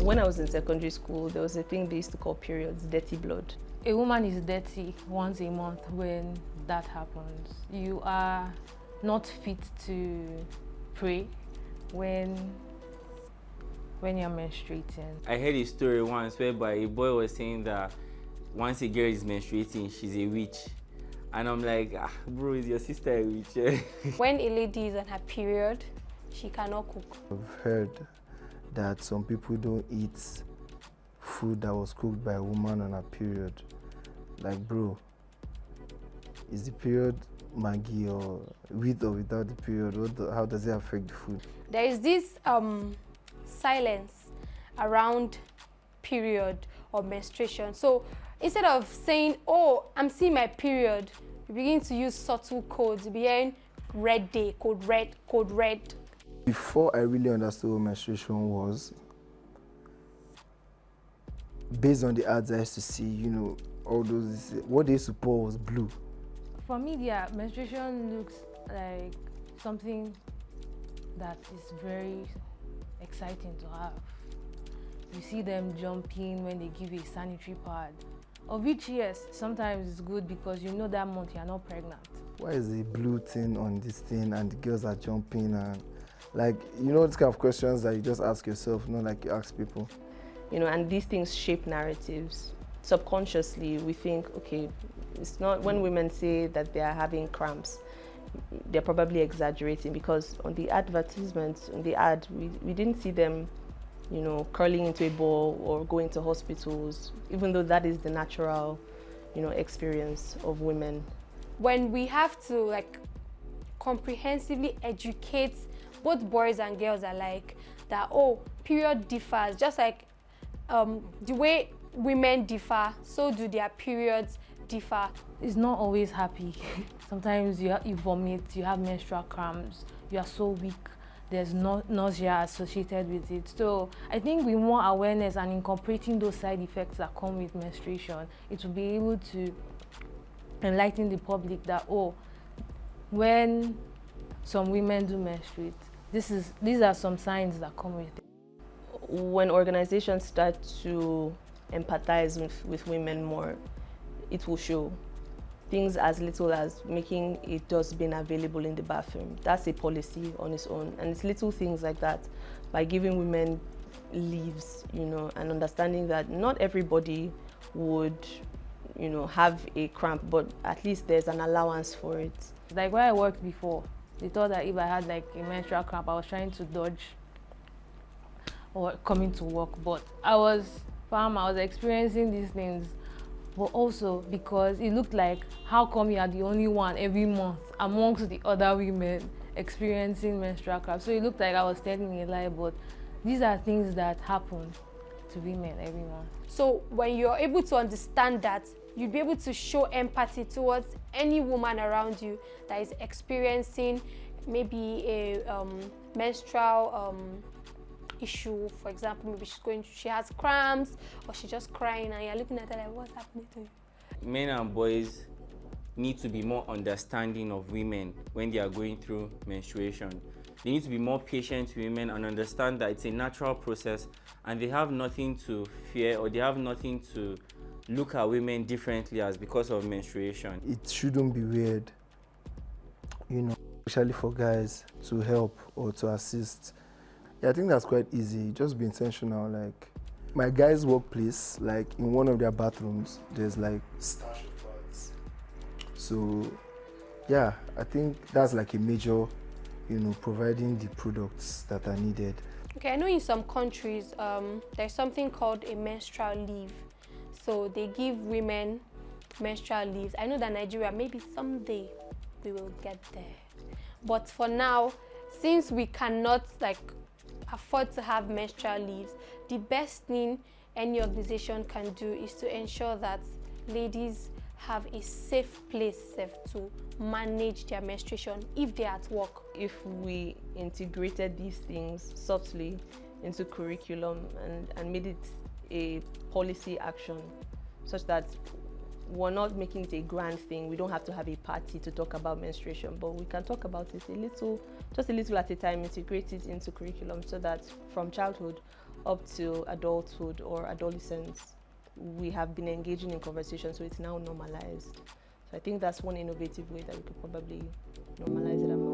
When I was in secondary school, there was a thing they used to call periods, dirty blood. A woman is dirty once a month when that happens. You are not fit to pray when you're menstruating. I heard a story once whereby a boy was saying that once a girl is menstruating, she's a witch. And I'm like, bro, is your sister a witch? When a lady is on her period, she cannot cook. I've heard that some people don't eat food that was cooked by a woman on her period. Like, bro, is the period Maggi or with or without the period? How does it affect the food? There is this silence around period or menstruation. So instead of saying, oh, I'm seeing my period, you begin to use subtle codes. You begin red day, code red, code red. Before I really understood what menstruation was, based on the ads I used to see, you know, all those, what they used to pour was blue. For me, yeah, menstruation looks like something that is very exciting to have. You see them jumping when they give you a sanitary pad. Of which, yes, sometimes it's good because you know that month you're not pregnant. Why is the blue thing on this thing and the girls are jumping and like, you know, this kind of questions that you just ask yourself, not like you ask people. You know, and these things shape narratives. Subconsciously, we think, okay, it's not, when women say that they are having cramps, they're probably exaggerating because on the advertisements, on the ad, we didn't see them, you know, curling into a ball or going to hospitals, even though that is the natural, you know, experience of women. When we have to like comprehensively educate both boys and girls alike that, oh, period differs, just like the way women differ, so do their periods differ. It's not always happy. Sometimes you vomit, you have menstrual cramps, you are so weak, there's nausea associated with it. So I think with more awareness and incorporating those side effects that come with menstruation, it will be able to enlighten the public that, oh, when some women do menstruate, these are some signs that come with it. When organizations start to empathize with women more, it will show. Things as little as making a dustbin available in the bathroom. That's a policy on its own. And it's little things like that, by giving women leaves, you know, and understanding that not everybody would, you know, have a cramp, but at least there's an allowance for it. Like where I worked before, they thought that if I had like a menstrual cramp, I was trying to dodge or coming to work, but I was experiencing these things, but also because it looked like, how come you are the only one every month amongst the other women experiencing menstrual cramps? So it looked like I was telling a lie, but these are things that happen to women every month. So when you're able to understand that, you'll be able to show empathy towards any woman around you that is experiencing maybe a menstrual issue. For example, maybe she has cramps or she's just crying and you're looking at her like, what's happening to you? Men and boys need to be more understanding of women when they are going through menstruation. They need to be more patient with women and understand that it's a natural process and they have nothing to fear or they have nothing to look at women differently as because of menstruation. It shouldn't be weird, you know, especially for guys to help or to assist. Yeah, I think that's quite easy. Just be intentional. Like my guy's workplace, like in one of their bathrooms, there's like stash of pads. So yeah, I think that's like a major, you know, providing the products that are needed. Okay, I know in some countries there's something called a menstrual leave. So they give women menstrual leaves. I know that Nigeria, maybe someday we will get there. But for now, since we cannot like afford to have menstrual leaves, the best thing any organization can do is to ensure that ladies have a safe place to manage their menstruation if they're at work. If we integrated these things subtly into curriculum and made it a policy action such that we're not making it a grand thing. We don't have to have a party to talk about menstruation, but we can talk about it a little, just a little at a time, integrate it into curriculum so that from childhood, up to adulthood or adolescence, we have been engaging in conversation, so it's now normalized. So I think that's one innovative way that we could probably normalize it among